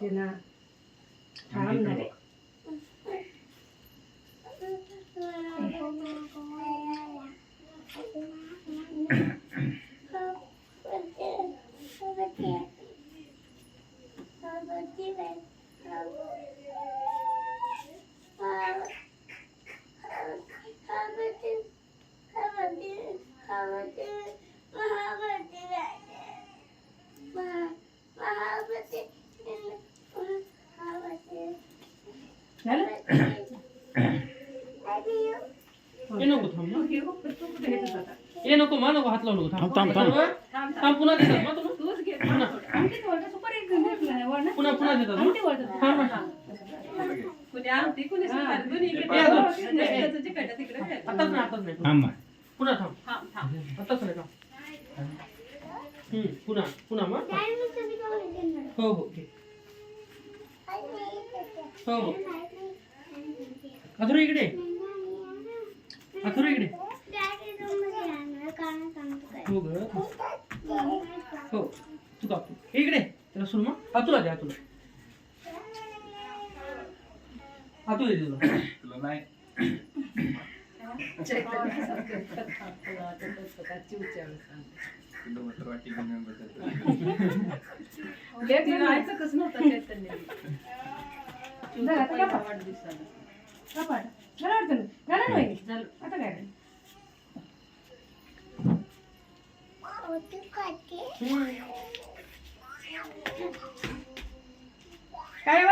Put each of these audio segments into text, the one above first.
करायचे ना थांब ना रे ये नको थांब ना. ये नको मा नको हात लावू नको थांब थांब थांब थांब पुन्हा देतात मग तुला पुन्हा पुन्हा देतात मग थांब ना. आताच नाही थांब पुन्हा थांब आताच नाही पुन्हा पुन्हा मग हो हो घे. हो हो अथुरा इकडे अथुरा इकडे हो ग हो तू कापतो इकडे त्याला सुन मग अतुला दे अतुला अतुला दे तुला नाही काय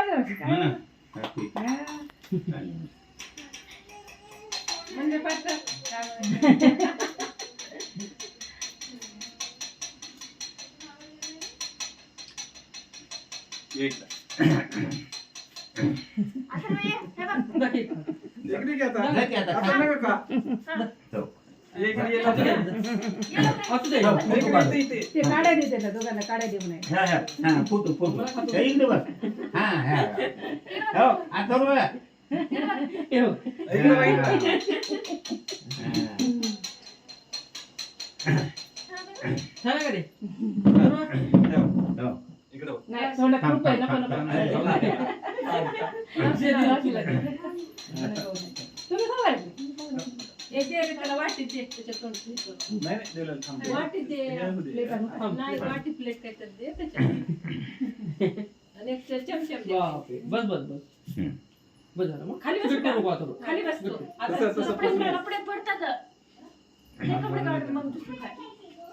म्हणजे काढ्या देते ना दोघांना काढ्या देऊ नये फोटो फोटो इकडे बघ हा हा हो आता बघ छान का रे नाही थोडं खूप आहे तुम्ही खावा त्याला वाटीचे वाटी प्लेट काय तर दे त्याच्यात आणि एक चमचा बापरे बस बस बस बस झालं मग खाली सुट्टी नको आता खाली बसतो आता कपडे पडतात कपडे काढून मग दुसरं खाय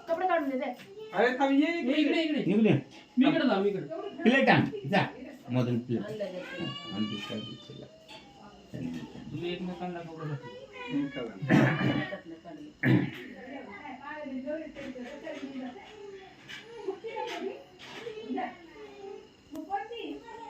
कपडे काढून दे अरे थांब ये इकडे इकडे इकडे मी इकडे जा मी इकडे प्लेट आण जा मधून प्लेट तुम्ही एकमेकांना कपडे घातले